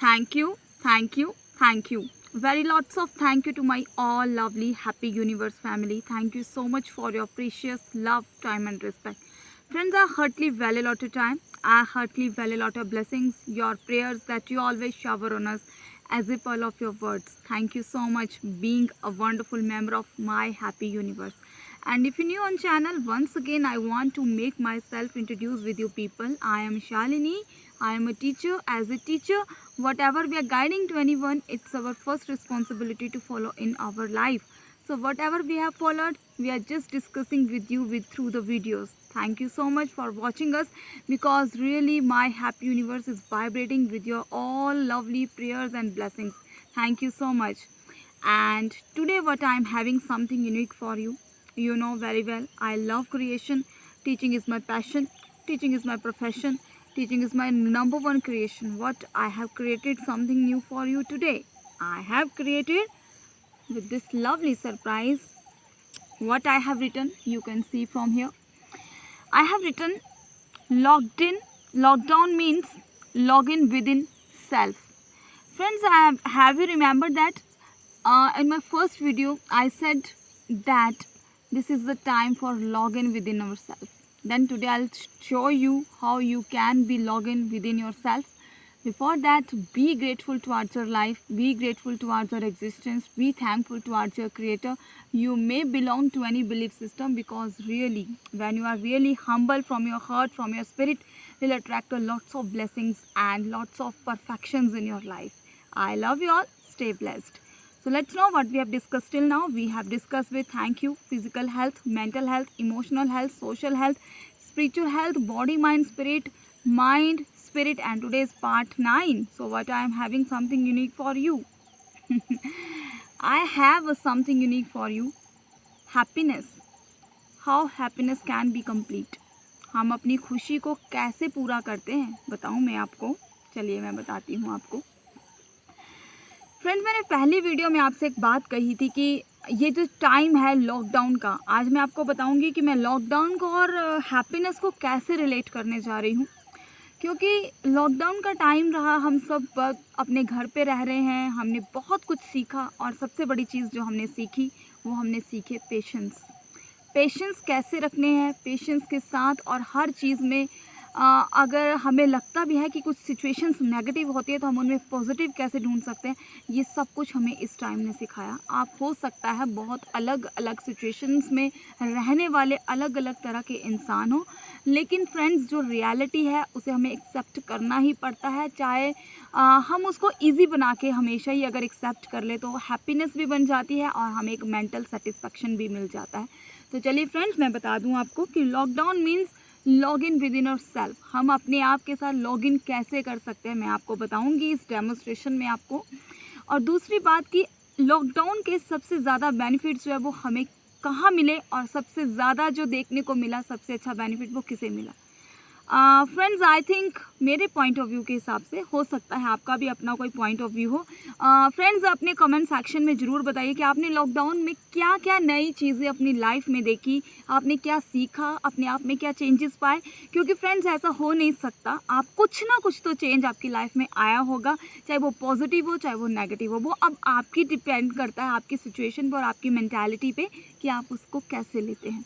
Thank you, thank you, thank you. Very lots of thank you to my all lovely happy universe family. Thank you so much for your precious love, time and respect. Friends, I heartily value a lot of time. I heartily value a lot of blessings, your prayers that you always shower on us as a pearl of your words. Thank you so much being a wonderful member of my happy universe. And if you're new on channel, once again I want to make myself introduce with you people. I am Shalini. I am a teacher. As a teacher, whatever we are guiding to anyone, it's our first responsibility to follow in our life. So whatever we have followed, we are just discussing with you through the videos. Thank you so much for watching us, because really my happy universe is vibrating with your all lovely prayers and blessings. Thank you so much. And today what I am having something unique for you. You know very well, I love creation. Teaching is my passion. Teaching is my profession. Teaching is my number one creation. What I have created something new for you today. I have created with this lovely surprise. What I have written, you can see from here. I have written logged in. Lockdown means login within self. Friends, have you remembered that in my first video I said that this is the time for login within ourselves. Then today I'll show you how you can be login within yourself. Before that, be grateful towards your life, be grateful towards your existence, be thankful towards your creator. You may belong to any belief system, because really when you are really humble from your heart, from your spirit, you'll attract a lots of blessings and lots of perfections in your life. I love you all. Stay blessed. So let's know what we have discussed till now. We have discussed with thank you, physical health, mental health, emotional health, social health, spiritual health, body, mind, spirit, and today's part 9. So what I am having something unique for you. I have something unique for you. Happiness. How happiness can be complete. हम अपनी खुशी को कैसे पूरा करते हैं, बताऊं मैं आपको. चलिए मैं बताती हूँ आपको. फ्रेंड्स, मैंने पहली वीडियो में आपसे एक बात कही थी कि ये जो टाइम है लॉकडाउन का, आज मैं आपको बताऊंगी कि मैं लॉकडाउन को और हैप्पीनेस को कैसे रिलेट करने जा रही हूँ. क्योंकि लॉकडाउन का टाइम रहा, हम सब अपने घर पे रह रहे हैं, हमने बहुत कुछ सीखा, और सबसे बड़ी चीज़ जो हमने सीखी वो हमने सीखे पेशेंस कैसे रखने हैं, पेशेंस के साथ. और हर चीज़ में अगर हमें लगता भी है कि कुछ सिचुएशंस नेगेटिव होती है तो हम उनमें पॉजिटिव कैसे ढूंढ सकते हैं, ये सब कुछ हमें इस टाइम ने सिखाया. आप हो सकता है बहुत अलग अलग सिचुएशंस में रहने वाले अलग अलग तरह के इंसान हो, लेकिन फ्रेंड्स जो रियलिटी है उसे हमें एक्सेप्ट करना ही पड़ता है. चाहे हम उसको ईजी बना के हमेशा ही अगर एक्सेप्ट कर ले तो हैप्पीनेस भी बन जाती है और हमें एक मेंटल सेटिस्फेक्शन भी मिल जाता है. तो चलिए फ्रेंड्स, मैं बता दूं आपको कि lockdown means log in with in और सेल्फ. हम अपने आप के साथ लॉग इन कैसे कर सकते हैं मैं आपको बताऊंगी इस डेमोन्स्ट्रेशन में आपको. और दूसरी बात कि लॉकडाउन के सबसे ज़्यादा बेनिफिट्स जो है वो हमें कहाँ मिले, और सबसे ज़्यादा जो देखने को मिला, सबसे अच्छा बेनिफिट वो किसे मिला. फ्रेंड्स, आई थिंक मेरे पॉइंट ऑफ व्यू के हिसाब से, हो सकता है आपका भी अपना कोई पॉइंट ऑफ व्यू हो. फ्रेंड्स, अपने कमेंट सेक्शन में ज़रूर बताइए कि आपने लॉकडाउन में क्या क्या नई चीज़ें अपनी लाइफ में देखी, आपने क्या सीखा, अपने आप में क्या चेंजेस पाए. क्योंकि फ्रेंड्स, ऐसा हो नहीं सकता, आप कुछ ना कुछ तो चेंज आपकी लाइफ में आया होगा, चाहे वो पॉजिटिव हो चाहे वो नेगेटिव हो. वो अब आपकी डिपेंड करता है, आपकी सिचुएशन पर और आपकी मैंटेलिटी पे कि आप उसको कैसे लेते हैं.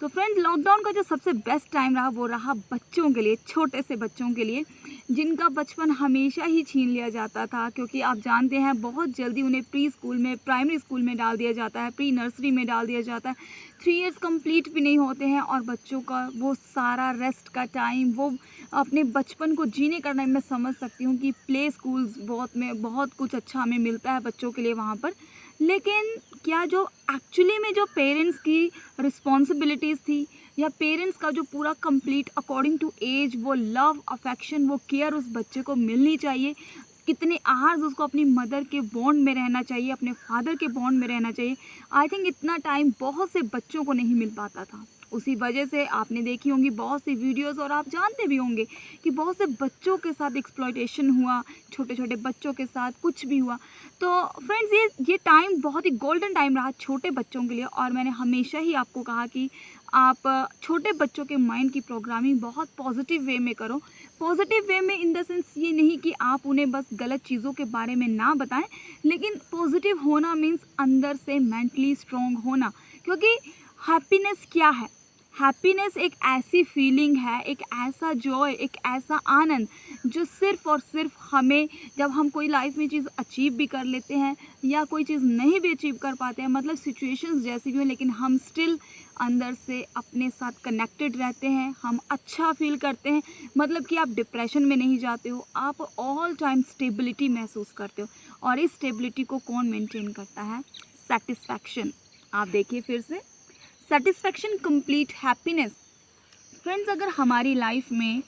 तो फ्रेंड, लॉकडाउन का जो सबसे बेस्ट टाइम रहा वो रहा बच्चों के लिए, छोटे से बच्चों के लिए, जिनका बचपन हमेशा ही छीन लिया जाता था. क्योंकि आप जानते हैं बहुत जल्दी उन्हें प्री स्कूल में, प्राइमरी स्कूल में डाल दिया जाता है, प्री नर्सरी में डाल दिया जाता है. 3 इयर्स कंप्लीट भी नहीं होते हैं और बच्चों का वो सारा रेस्ट का टाइम, वो अपने बचपन को जीने का टाइम. मैं समझ सकती हूँ कि प्ले स्कूल्स बहुत कुछ अच्छा हमें मिलता है बच्चों के लिए वहाँ पर, लेकिन क्या जो एक्चुअली में जो पेरेंट्स की रिस्पॉन्सिबिलिटीज़ थी, या पेरेंट्स का जो पूरा कंप्लीट अकॉर्डिंग टू एज वो लव, अफेक्शन, वो केयर उस बच्चे को मिलनी चाहिए, कितने आवर्स उसको अपनी मदर के बॉन्ड में रहना चाहिए, अपने फादर के बॉन्ड में रहना चाहिए, आई थिंक इतना टाइम बहुत से बच्चों को नहीं मिल पाता था. उसी वजह से आपने देखी होंगी बहुत सी वीडियोस और आप जानते भी होंगे कि बहुत से बच्चों के साथ एक्सप्लॉयटेशन हुआ, छोटे छोटे बच्चों के साथ कुछ भी हुआ। तो फ्रेंड्स ये टाइम बहुत ही गोल्डन टाइम रहा छोटे बच्चों के लिए, और मैंने हमेशा ही आपको कहा कि आप छोटे बच्चों के माइंड की प्रोग्रामिंग बहुत पॉजिटिव वे में करो। पॉजिटिव वे में इन द सेंस ये नहीं कि आप उन्हें बस गलत चीज़ों के बारे में ना बताएं, लेकिन पॉजिटिव होना मीन्स अंदर से मेंटली स्ट्रॉन्ग होना। क्योंकि हैप्पीनेस क्या है? हैप्पीनेस एक ऐसी फीलिंग है, एक ऐसा जॉय, एक ऐसा आनंद जो सिर्फ़ और सिर्फ हमें जब हम कोई लाइफ में चीज़ अचीव भी कर लेते हैं या कोई चीज़ नहीं भी अचीव कर पाते हैं, मतलब सिचुएशंस जैसी भी हो, लेकिन हम स्टिल अंदर से अपने साथ कनेक्टेड रहते हैं, हम अच्छा फील करते हैं। मतलब कि आप डिप्रेशन में नहीं जाते हो, आप ऑल टाइम स्टेबिलिटी महसूस करते हो। और इस स्टेबिलिटी को कौन मेंटेन करता है? सेटिस्फैक्शन। आप देखिए फिर से, सेटिस्फैक्शन, कंप्लीट हैप्पीनेस। फ्रेंड्स, अगर हमारी लाइफ में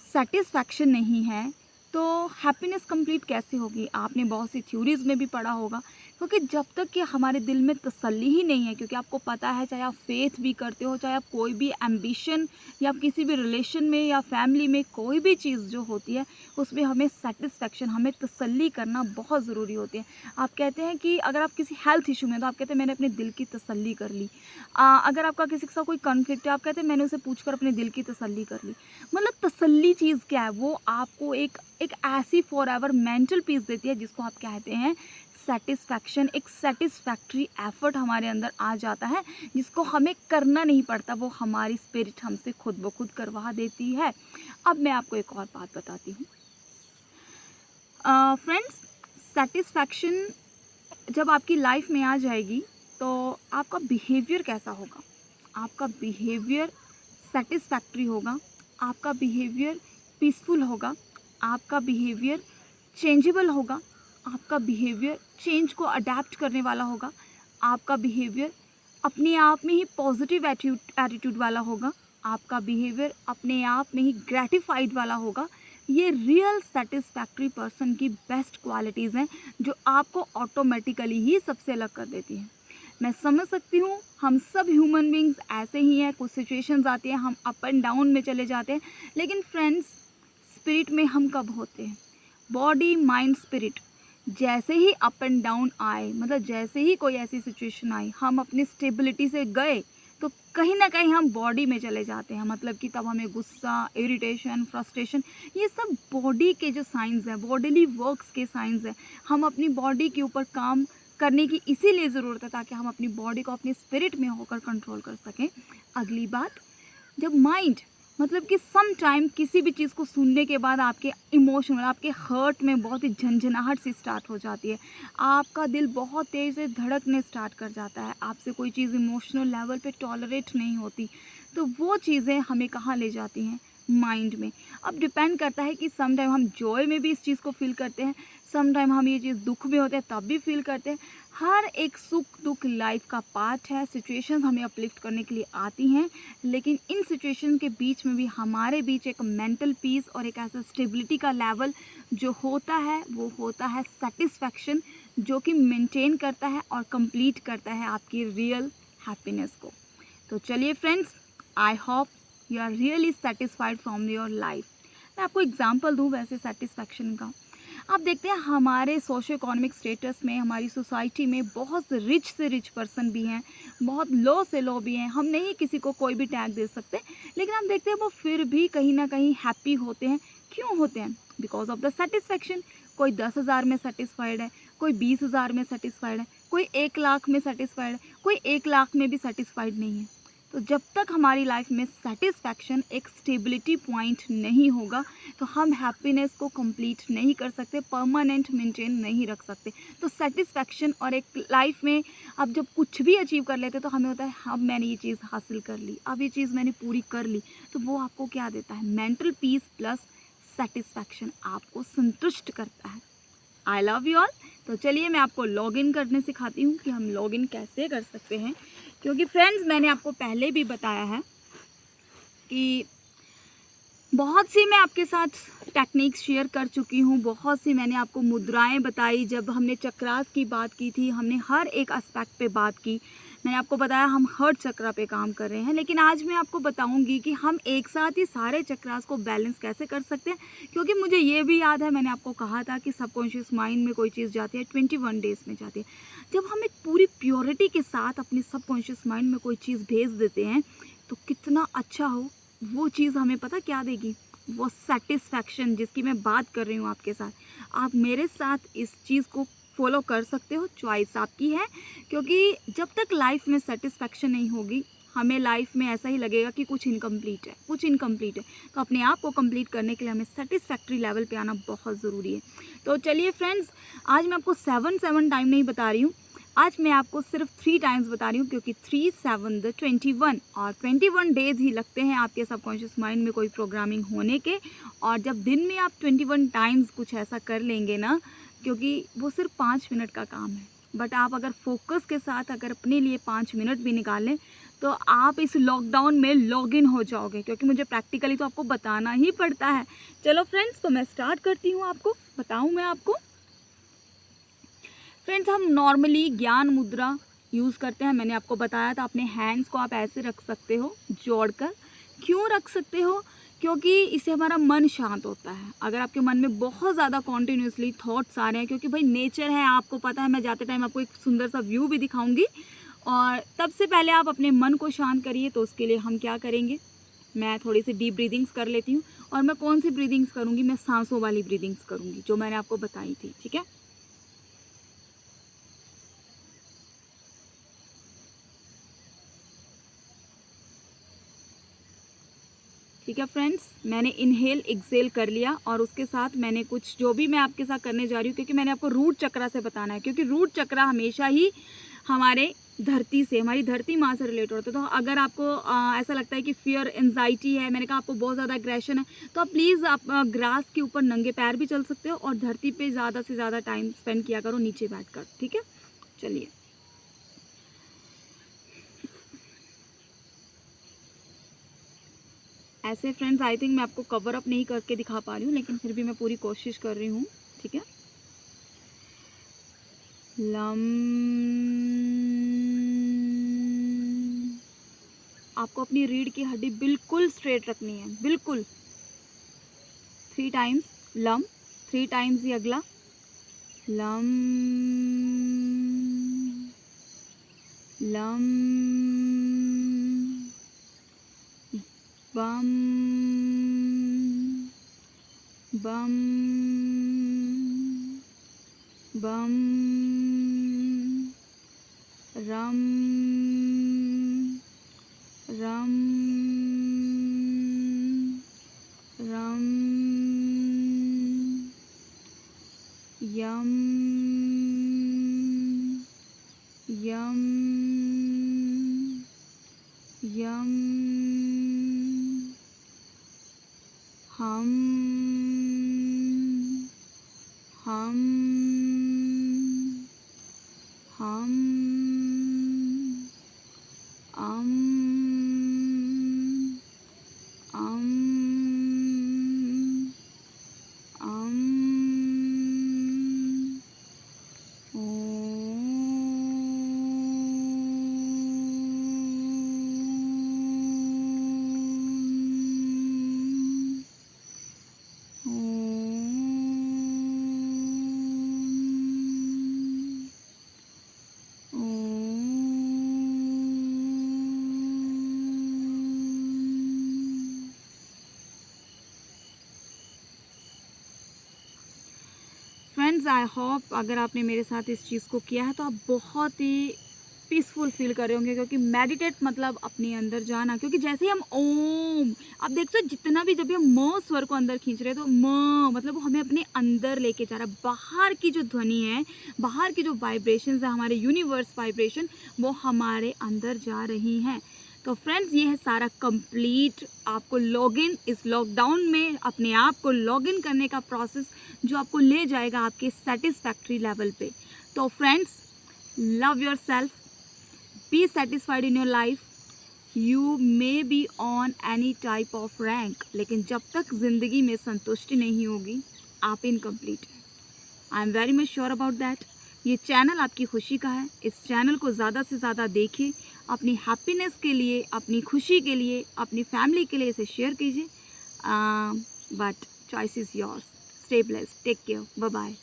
सेटिस्फैक्शन नहीं है तो हैप्पीनेस कंप्लीट कैसे होगी? आपने बहुत सी थ्योरीज़ में भी पढ़ा होगा, क्योंकि जब तक कि हमारे दिल में तसल्ली ही नहीं है, क्योंकि आपको पता है चाहे आप फेथ भी करते हो, चाहे आप कोई भी एम्बिशन या आप किसी भी रिलेशन में या फैमिली में कोई भी चीज़ जो होती है उसमें हमें सेटिस्फैक्शन, हमें तसल्ली करना बहुत ज़रूरी होती है। आप कहते हैं कि अगर आप किसी हेल्थ इशू में, तो आप कहते हैं मैंने अपने दिल की तसल्ली कर ली। अगर आपका किसी के साथ कोई कॉन्फ्लिक्ट है, आप कहते हैं मैंने उसे पूछकर अपने दिल की तसल्ली कर ली। मतलब तसल्ली चीज़ क्या है? वो आपको एक ऐसी फॉरएवर मेंटल पीस देती है जिसको आप कहते हैं सेटिस्फैक्शन। एक सेटिस्फैक्ट्री एफर्ट हमारे अंदर आ जाता है जिसको हमें करना नहीं पड़ता, वो हमारी स्पिरिट हमसे खुद ब खुद करवा देती है। अब मैं आपको एक और बात बताती हूँ। फ्रेंड्स, सेटिस्फैक्शन जब आपकी लाइफ में आ जाएगी तो आपका बिहेवियर कैसा होगा? आपका बिहेवियर सेटिस्फैक्ट्री होगा, आपका बिहेवियर पीसफुल होगा, आपका बिहेवियर चेंजेबल होगा, आपका बिहेवियर चेंज को अडेप्ट करने वाला होगा, आपका बिहेवियर अपने आप में ही पॉजिटिव एटीट्यूड वाला होगा, आपका बिहेवियर अपने आप में ही ग्रेटिफाइड वाला होगा। ये रियल सेटिस्फैक्ट्री पर्सन की बेस्ट क्वालिटीज़ हैं जो आपको ऑटोमेटिकली ही सबसे अलग कर देती हैं। मैं समझ सकती हूँ, हम सब ह्यूमन बींग्स ऐसे ही हैं, कुछ सिचुएशंस आती हैं, हम अप एंड डाउन में चले जाते हैं, लेकिन फ्रेंड्स, स्पिरिट में हम कब होते हैं? बॉडी, माइंड, स्पिरिट जैसे ही अप एंड डाउन आए, मतलब जैसे ही कोई ऐसी सिचुएशन आई, हम अपनी स्टेबिलिटी से गए तो कहीं ना कहीं हम बॉडी में चले जाते हैं। मतलब कि तब हमें गुस्सा, इरिटेशन, फ्रस्ट्रेशन, ये सब बॉडी के जो साइंस हैं, बॉडीली वर्क्स के साइंस हैं। हम अपनी बॉडी के ऊपर काम करने की इसीलिए ज़रूरत है ताकि हम अपनी बॉडी को अपनी स्पिरिट में होकर कंट्रोल कर सकें। अगली बात, जब माइंड, मतलब कि सम टाइम किसी भी चीज़ को सुनने के बाद आपके इमोशन, आपके हर्ट में बहुत ही झंझनाहट सी स्टार्ट हो जाती है, आपका दिल बहुत तेज़ से धड़कने स्टार्ट कर जाता है, आपसे कोई चीज़ इमोशनल लेवल पे टॉलरेट नहीं होती, तो वो चीज़ें हमें कहाँ ले जाती हैं? माइंड में। अब डिपेंड करता है कि सम टाइम हम जॉय में भी इस चीज़ को फील करते हैं, सम टाइम हम ये चीज़ दुख में होते हैं तब भी फील करते हैं। हर एक सुख दुख लाइफ का पार्ट है, सिचुएशंस हमें अपलिफ्ट करने के लिए आती हैं, लेकिन इन सिचुएशन के बीच में भी हमारे बीच एक मेंटल पीस और एक ऐसा स्टेबिलिटी का लेवल जो होता है वो होता है सेटिस्फैक्शन, जो कि मेंटेन करता है और कंप्लीट करता है आपकी रियल हैप्पीनेस को। तो चलिए friends, I hope you are really satisfied from your life. मैं आपको एग्जांपल दूं वैसे सेटिस्फैक्शन का। आप देखते हैं हमारे सोशो इकोनॉमिक स्टेटस में, हमारी सोसाइटी में बहुत से रिच पर्सन भी हैं, बहुत लो से लो भी हैं। हम नहीं किसी को कोई भी टैग दे सकते, लेकिन हम देखते हैं वो फिर भी कहीं ना कहीं हैप्पी होते हैं। क्यों होते हैं? Because of the satisfaction. कोई 10,000 में सेटिस्फाइड है, कोई 20,000 में सेटिस्फाइड है, कोई 1 लाख में सेटिस्फाइड है, कोई 1 लाख में भी सेटिस्फाइड नहीं है। तो जब तक हमारी लाइफ में सेटिस्फैक्शन, एक स्टेबिलिटी पॉइंट नहीं होगा, तो हम हैप्पीनेस को कंप्लीट नहीं कर सकते, परमानेंट मेंटेन नहीं रख सकते। तो सेटिस्फैक्शन और एक लाइफ में अब जब कुछ भी अचीव कर लेते तो हमें होता है अब मैंने ये चीज़ हासिल कर ली, अब ये चीज़ मैंने पूरी कर ली, तो वो आपको क्या देता है? मेंटल पीस प्लस सेटिस्फैक्शन आपको संतुष्ट करता है। I love you all. तो चलिए मैं आपको लॉगिन करने सिखाती हूँ कि हम लॉगिन कैसे कर सकते हैं, क्योंकि फ्रेंड्स मैंने आपको पहले भी बताया है कि बहुत सी मैं आपके साथ टेक्निक्स शेयर कर चुकी हूँ, बहुत सी मैंने आपको मुद्राएं बताई। जब हमने चक्रास की बात की थी, हमने हर एक एस्पेक्ट पे बात की। मैंने आपको बताया हम हर्ट चक्रा पे काम कर रहे हैं, लेकिन आज मैं आपको बताऊंगी कि हम एक साथ ही सारे चक्रास को बैलेंस कैसे कर सकते हैं। क्योंकि मुझे ये भी याद है, मैंने आपको कहा था कि सबकॉन्शियस माइंड में कोई चीज़ जाती है 21 डेज़ में जाती है। जब हम एक पूरी प्योरिटी के साथ अपने सबकॉन्शियस माइंड में कोई चीज़ भेज देते हैं तो कितना अच्छा हो, वो चीज़ हमें पता क्या देगी, वो सेटिस्फैक्शन जिसकी मैं बात कर रही हूँ आपके साथ। आप मेरे साथ इस चीज़ को फॉलो कर सकते हो, चॉइस आपकी है। क्योंकि जब तक लाइफ में सेटिस्फैक्शन नहीं होगी, हमें लाइफ में ऐसा ही लगेगा कि कुछ इनकम्प्लीट है, कुछ इनकम्प्लीट है। तो अपने आप को कंप्लीट करने के लिए हमें सेटिस्फैक्ट्री लेवल पे आना बहुत ज़रूरी है। तो चलिए फ्रेंड्स, आज मैं आपको 7 टाइम नहीं बता रही हूँ, आज मैं आपको सिर्फ 3 टाइम्स बता रही हूँ। क्योंकि 3 7 21 और 21 डेज़ ही लगते हैं आपके सबकॉन्शियस माइंड में कोई प्रोग्रामिंग होने के। और जब दिन में आप 21 टाइम्स कुछ ऐसा कर लेंगे ना, क्योंकि वो सिर्फ 5 मिनट का काम है, बट आप अगर फोकस के साथ अगर अपने लिए 5 मिनट भी निकाल लें तो आप इस लॉकडाउन में लॉग इन हो जाओगे। क्योंकि मुझे प्रैक्टिकली तो आपको बताना ही पड़ता है। चलो फ्रेंड्स, तो मैं स्टार्ट करती हूँ, आपको बताऊँ मैं आपको। फ्रेंड्स, हम नॉर्मली ज्ञान मुद्रा यूज़ करते हैं। मैंने आपको बताया था अपने हैंड्स को आप ऐसे रख सकते हो जोड़कर। क्यों रख सकते हो? क्योंकि इससे हमारा मन शांत होता है। अगर आपके मन में बहुत ज़्यादा कॉन्टिन्यूसली थॉट्स आ रहे हैं, क्योंकि भाई नेचर है, आपको पता है, मैं जाते टाइम आपको एक सुंदर सा व्यू भी दिखाऊंगी। और तब से पहले आप अपने मन को शांत करिए। तो उसके लिए हम क्या करेंगे, मैं थोड़ी सी डीप ब्रीदिंग्स कर लेती हूँ। और मैं कौन सी ब्रीदिंग्स करूँगी, मैं सांसों वाली ब्रीदिंग्स करूँगी जो मैंने आपको बताई थी। ठीक है, ठीक है फ्रेंड्स, मैंने इनहेल एक्सेल कर लिया और उसके साथ मैंने कुछ जो भी मैं आपके साथ करने जा रही हूँ, क्योंकि मैंने आपको रूट चक्रा से बताना है। क्योंकि रूट चक्रा हमेशा ही हमारे धरती से, हमारी धरती माँ से रिलेटेड होता है। तो अगर आपको ऐसा लगता है कि फियर एंजाइटी है, मैंने कहा आपको बहुत ज़्यादा एग्रेशन है, तो आप प्लीज़ आप ग्रास के ऊपर नंगे पैर भी चल सकते हो और धरती पे ज़्यादा से ज़्यादा टाइम स्पेंड किया करो नीचे बैठ कर। ठीक है, चलिए। ऐसे फ्रेंड्स, आई थिंक मैं आपको कवर अप नहीं करके दिखा पा रही हूँ, लेकिन फिर भी मैं पूरी कोशिश कर रही हूँ। ठीक है, लम, आपको अपनी रीढ़ की हड्डी बिल्कुल स्ट्रेट रखनी है, बिल्कुल। 3 टाइम्स लम, 3 टाइम्स ही अगला लम, लम, बम, बम, बम, रम, रम, रम, यम, यम, यम, हम, हम, हम, अम, अम, अम, फ्रेंड्स, आई होप अगर आपने मेरे साथ इस चीज़ को किया है तो आप बहुत ही पीसफुल फील कर रहे होंगे। क्योंकि मेडिटेट मतलब अपने अंदर जाना। क्योंकि जैसे ही हम ओम, आप देखते हो जितना भी जब भी हम म स्वर को अंदर खींच रहे हैं तो म मतलब वो हमें अपने अंदर लेके जा रहा है। बाहर की जो ध्वनि है, बाहर की जो वाइब्रेशंस है, हमारे यूनिवर्स वाइब्रेशन, वो हमारे अंदर जा रही हैं। तो फ्रेंड्स, ये है सारा कंप्लीट आपको लॉगिन, इस लॉकडाउन में अपने आप को लॉगिन करने का प्रोसेस जो आपको ले जाएगा आपके सेटिस्फैक्ट्री लेवल पे। तो friends, love your self, be satisfied in your life. You may be on any type of rank, लेकिन जब तक ज़िंदगी में संतुष्टि नहीं होगी आप इनकम्प्लीट हैं। I am very much sure about that. ये चैनल आपकी खुशी का है। इस चैनल को ज़्यादा से ज़्यादा देखिए, अपनी हैप्पीनेस के लिए, अपनी खुशी के लिए, अपनी फैमिली के लिए इसे शेयर कीजिए। But choice is yours. Stay blessed, take care, bye bye.